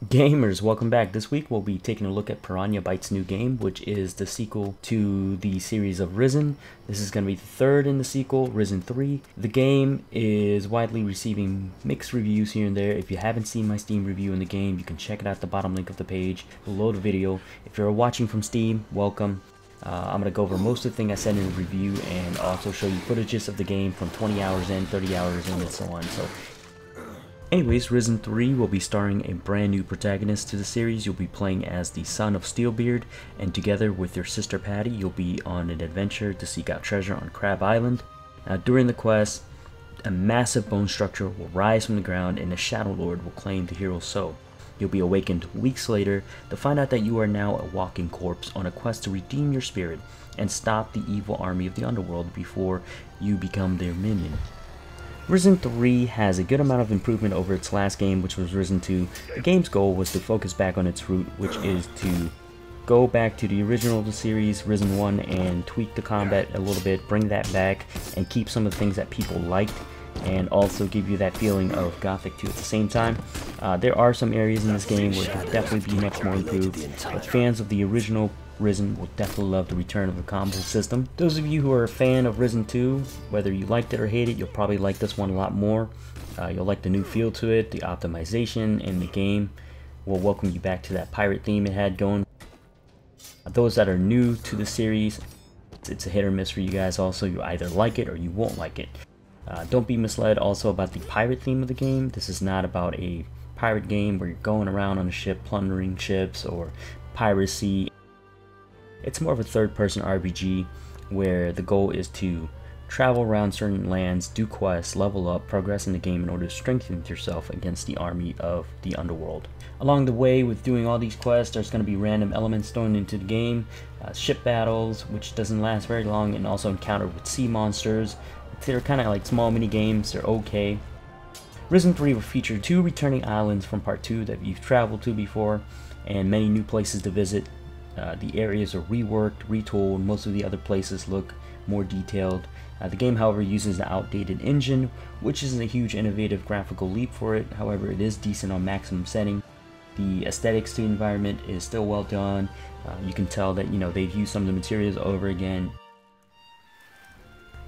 Gamers, welcome back. This week we'll be taking a look at Piranha Bytes' new game, which is the sequel to the series of Risen. This is going to be the third in the sequel, Risen 3. The game is widely receiving mixed reviews here and there. If you haven't seen my Steam review in the game, you can check it out at the bottom link of the page below the video. If you're watching from Steam, welcome. I'm going to go over most of the thing I said in the review and also show you footages of the game from 20 hours in, 30 hours in, and so on. Anyways, Risen 3 will be starring a brand new protagonist to the series. You'll be playing as the son of Steelbeard, and together with your sister Patty, you'll be on an adventure to seek out treasure on Crab Island. Now, during the quest, a massive bone structure will rise from the ground and a Shadow Lord will claim the hero's soul. You'll be awakened weeks later to find out that you are now a walking corpse on a quest to redeem your spirit and stop the evil army of the underworld before you become their minion. Risen 3 has a good amount of improvement over its last game, which was Risen 2. The game's goal was to focus back on its root, which is to go back to the original of the series, Risen 1, and tweak the combat a little bit, bring that back, and keep some of the things that people liked, and also give you that feeling of Gothic 2 at the same time. There are some areas in this game where it could definitely be much more improved, but fans of the original Risen will definitely love the return of the combo system. Those of you who are a fan of Risen 2, whether you liked it or hate it, you'll probably like this one a lot more. You'll like the new feel to it, the optimization, and the game will welcome you back to that pirate theme it had going. Those that are new to the series, it's a hit or miss for you guys also. You either like it or you won't like it. Don't be misled also about the pirate theme of the game. This is not about a pirate game where you're going around on a ship plundering ships or piracy. It's more of a third-person RPG where the goal is to travel around certain lands, do quests, level up, progress in the game in order to strengthen yourself against the army of the underworld. Along the way with doing all these quests, there's going to be random elements thrown into the game, ship battles, which doesn't last very long, and also encounter with sea monsters. They're kind of like small mini games, they're okay. Risen 3 will feature 2 returning islands from part 2 that you've traveled to before, and many new places to visit. The areas are reworked, retooled, most of the other places look more detailed. The game, however, uses an outdated engine, which isn't a huge innovative graphical leap for it. However, it is decent on maximum setting. The aesthetics to the environment is still well done. You can tell that they've used some of the materials over again.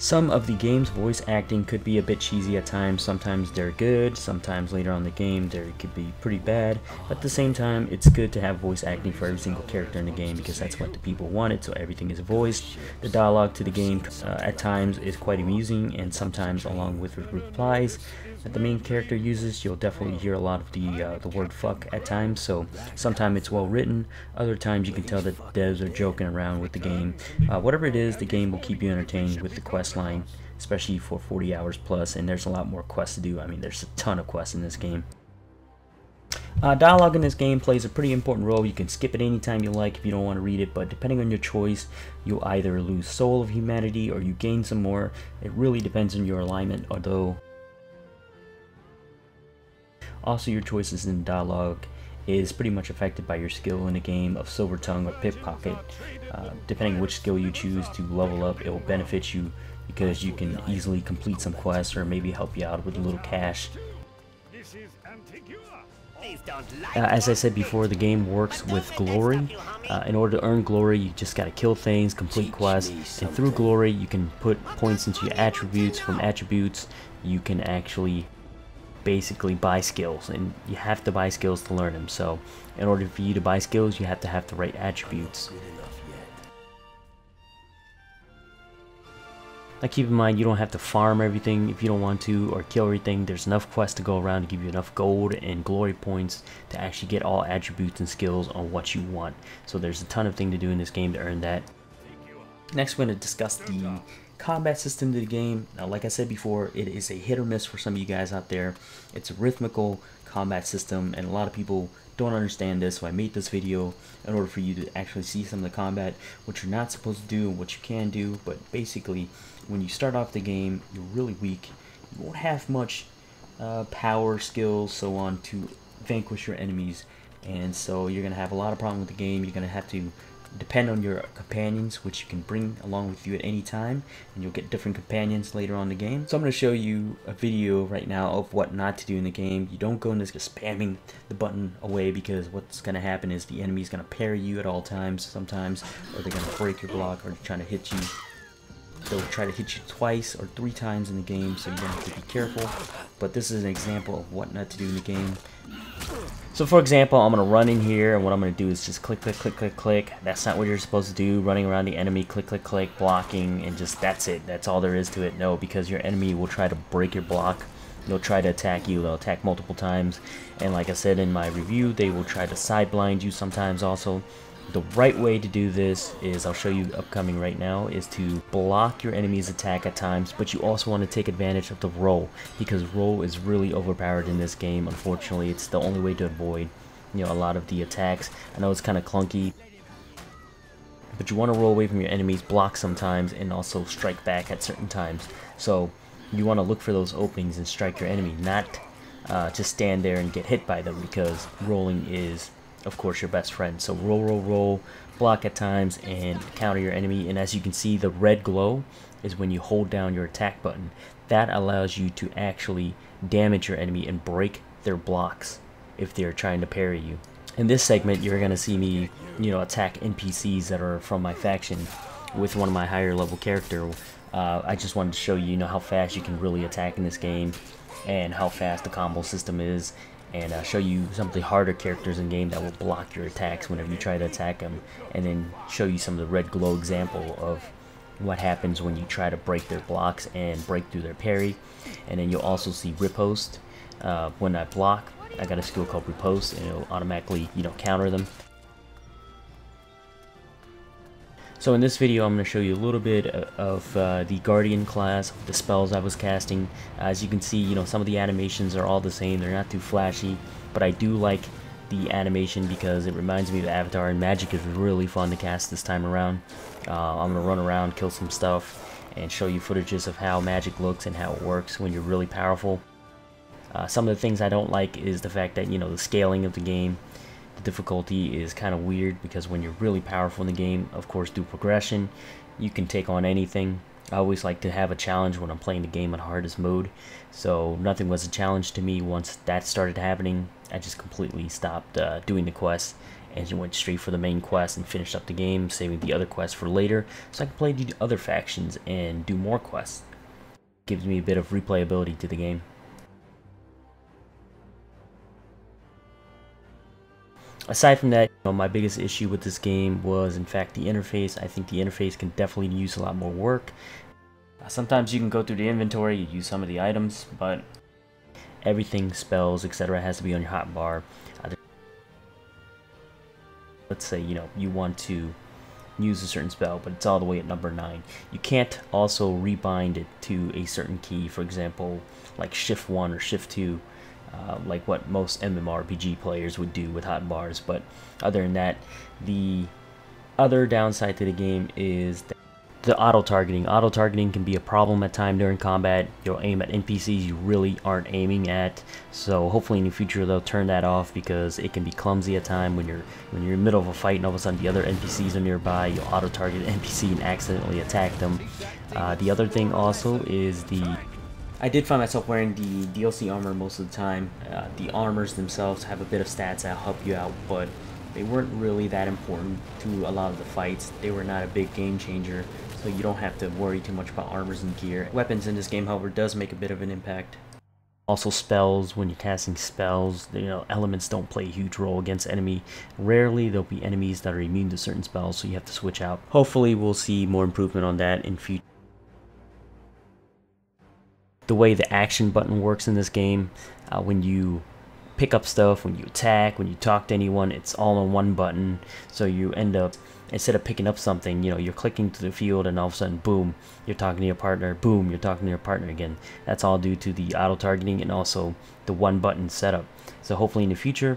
Some of the game's voice acting could be a bit cheesy at times. Sometimes they're good, sometimes later on in the game they could be pretty bad, but at the same time it's good to have voice acting for every single character in the game because that's what the people wanted, so everything is voiced. The dialogue to the game at times is quite amusing, and sometimes along with replies that the main character uses, you'll definitely hear a lot of the word fuck at times, so sometimes it's well written, other times you can tell that devs are joking around with the game. Whatever it is, the game will keep you entertained with the quest line, especially for 40 hours plus, and there's a lot more quests to do. I mean, there's a ton of quests in this game. Dialogue in this game plays a pretty important role. You can skip it anytime you like if you don't want to read it, but depending on your choice, you'll either lose Soul of Humanity or you gain some more. It really depends on your alignment, although also your choices in dialogue is pretty much affected by your skill in the game of Silver Tongue or Pickpocket. Depending on which skill you choose to level up, it will benefit you because you can easily complete some quests or maybe help you out with a little cash. As I said before, the game works with glory. In order to earn glory, you just gotta kill things, complete quests, and through glory you can put points into your attributes. From attributes you can actually basically buy skills, and you have to buy skills to learn them. So in order for you to buy skills, you have to have the right attributes. Now keep in mind, you don't have to farm everything if you don't want to, or kill everything. There's enough quests to go around to give you enough gold and glory points to actually get all attributes and skills on what you want. So there's a ton of things to do in this game to earn that. Next we're going to discuss the combat system to the game. Now like I said before, it is a hit or miss for some of you guys out there. It's a rhythmical combat system, and a lot of people don't understand this, so I made this video in order for you to actually see some of the combat, what you're not supposed to do and what you can do. But basically when you start off the game, you're really weak. You won't have much power, skills, so on to vanquish your enemies, and so you're gonna have a lot of problem with the game. You're gonna have to depend on your companions, which you can bring along with you at any time, and you'll get different companions later on in the game. So I'm going to show you a video right now of what not to do in the game. You don't go in this just spamming the button away, because what's going to happen is the enemy's going to parry you at all times sometimes, or they're going to break your block, or trying to hit you. They'll try to hit you twice or 3 times in the game, so you're going to have to be careful. But this is an example of what not to do in the game. So for example, I'm going to run in here, and what I'm going to do is just click, click, click, click, click. That's not what you're supposed to do, running around the enemy, click, click, click, blocking, and just that's it. That's all there is to it. No, because your enemy will try to break your block. They'll try to attack you. They'll attack multiple times. And like I said in my review, they will try to side blind you sometimes also. The right way to do this is, I'll show you upcoming right now, is to block your enemy's attack at times, but you also want to take advantage of the roll, because roll is really overpowered in this game. Unfortunately, it's the only way to avoid, you know, a lot of the attacks. I know it's kind of clunky, but you want to roll away from your enemies, block sometimes, and also strike back at certain times. So you want to look for those openings and strike your enemy, not just stand there and get hit by them, because rolling is, of course, your best friend. So roll, roll, roll, block at times, and counter your enemy. And as you can see, the red glow is when you hold down your attack button. That allows you to actually damage your enemy and break their blocks if they're trying to parry you. In this segment, you're gonna see me, you know, attack NPCs that are from my faction with one of my higher level character. I just wanted to show you, you know, how fast you can really attack in this game, and how fast the combo system is, and show you some of the harder characters in game that will block your attacks whenever you try to attack them, and then show you some of the red glow example of what happens when you try to break their blocks and break through their parry. And then you'll also see riposte. When I block, I got a skill called riposte, and it'll automatically, you know, counter them. So in this video, I'm going to show you a little bit of the Guardian class, the spells I was casting. As you can see, you know, some of the animations are all the same. They're not too flashy, but I do like the animation because it reminds me of Avatar, and magic is really fun to cast this time around. I'm going to run around, kill some stuff, and show you footages of how magic looks and how it works when you're really powerful. Some of the things I don't like is the fact that, you know, the scaling of the game. The difficulty is kind of weird, because when you're really powerful in the game, of course, through progression, you can take on anything. I always like to have a challenge when I'm playing the game on hardest mode, so nothing was a challenge to me. Once that started happening, I just completely stopped doing the quests and went straight for the main quest and finished up the game, saving the other quests for later so I can play the other factions and do more quests. Gives me a bit of replayability to the game. Aside from that, you know, my biggest issue with this game was, in fact, the interface. I think the interface can definitely use a lot more work. Sometimes you can go through the inventory, you use some of the items, but everything, spells, etc., has to be on your hotbar. Let's say, you know, you want to use a certain spell, but it's all the way at number 9. You can't also rebind it to a certain key, for example, like Shift 1 or Shift 2. Like what most MMORPG players would do with hotbars. But other than that, the other downside to the game is the auto-targeting. Auto-targeting can be a problem at times during combat. You'll aim at NPCs you really aren't aiming at, so hopefully in the future they'll turn that off, because it can be clumsy at times when you're in the middle of a fight and all of a sudden the other NPCs are nearby. You'll auto-target an NPC and accidentally attack them. The other thing also is I did find myself wearing the DLC armor most of the time. The armors themselves have a bit of stats that help you out, but they weren't really that important to a lot of the fights. They were not a big game changer, so you don't have to worry too much about armors and gear. Weapons in this game, however, does make a bit of an impact. Also spells, when you're casting spells, you know, elements don't play a huge role against enemy. Rarely there'll be enemies that are immune to certain spells, so you have to switch out. Hopefully we'll see more improvement on that in future. The way the action button works in this game, when you pick up stuff, when you attack, when you talk to anyone, it's all on one button. So you end up, instead of picking up something, you know, you're clicking to the field and all of a sudden, boom, you're talking to your partner, boom, you're talking to your partner again. That's all due to the auto-targeting and also the one button setup. So hopefully in the future,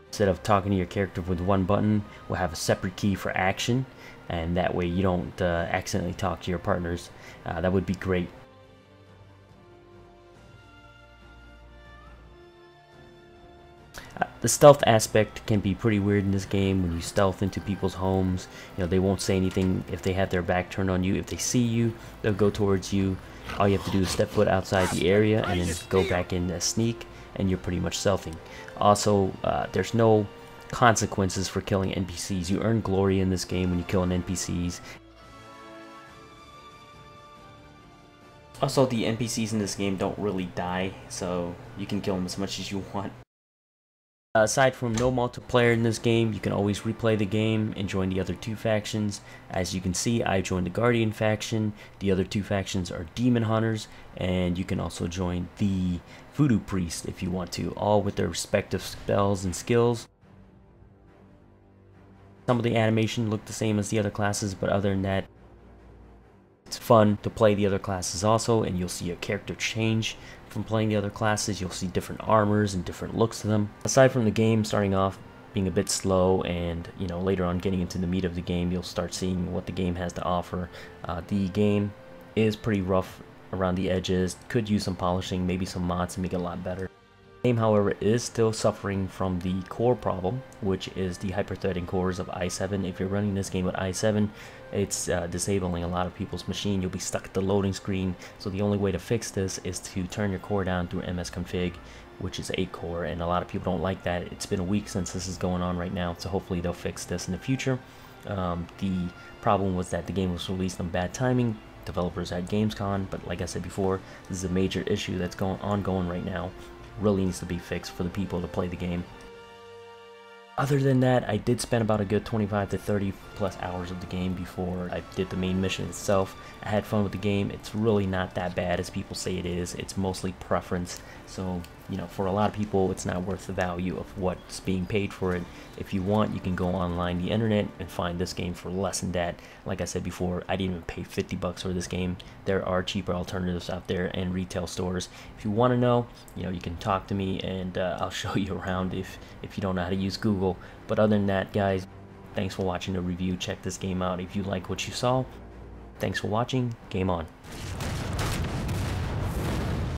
instead of talking to your character with one button, we'll have a separate key for action. and that way you don't accidentally talk to your partners. That would be great. The stealth aspect can be pretty weird in this game. When you stealth into people's homes, they won't say anything if they have their back turned on you. If they see you, they'll go towards you. All you have to do is step foot outside the area and then go back in a sneak, and you're pretty much stealthing. Also, there's no consequences for killing NPCs. You earn glory in this game when you kill an NPCs. Also, the NPCs in this game don't really die, so you can kill them as much as you want. Aside from no multiplayer in this game, you can always replay the game and join the other two factions. As you can see, I joined the Guardian faction. The other two factions are Demon Hunters, and you can also join the Voodoo Priest if you want to, all with their respective spells and skills. Some of the animation look the same as the other classes, but other than that, it's fun to play the other classes also, and you'll see a character change from playing the other classes. You'll see different armors and different looks to them. Aside from the game starting off being a bit slow, and later on getting into the meat of the game, you'll start seeing what the game has to offer. The game is pretty rough around the edges, could use some polishing, maybe some mods to make it a lot better. The game, however, is still suffering from the core problem, which is the hyper-threading cores of i7. If you're running this game with i7, it's disabling a lot of people's machine. You'll be stuck at the loading screen, so the only way to fix this is to turn your core down through msconfig, which is 8-core, and a lot of people don't like that. It's been a week since this is going on right now, so hopefully they'll fix this in the future. The problem was that the game was released on bad timing. Developers at Gamescom, but like I said before, this is a major issue that's ongoing right now. Really needs to be fixed for the people to play the game. Other than that, I did spend about a good 25 to 30 plus hours of the game before I did the main mission itself. I had fun with the game. It's really not that bad as people say it is. It's mostly preference. So, for a lot of people, it's not worth the value of what's being paid for it. If you want, you can go online the internet and find this game for less than that. Like I said before, I didn't even pay 50 bucks for this game. There are cheaper alternatives out there and retail stores. If you want to know, you can talk to me, and I'll show you around if you don't know how to use Google. But other than that, guys, thanks for watching the review. Check this game out if you like what you saw. Thanks for watching. Game on.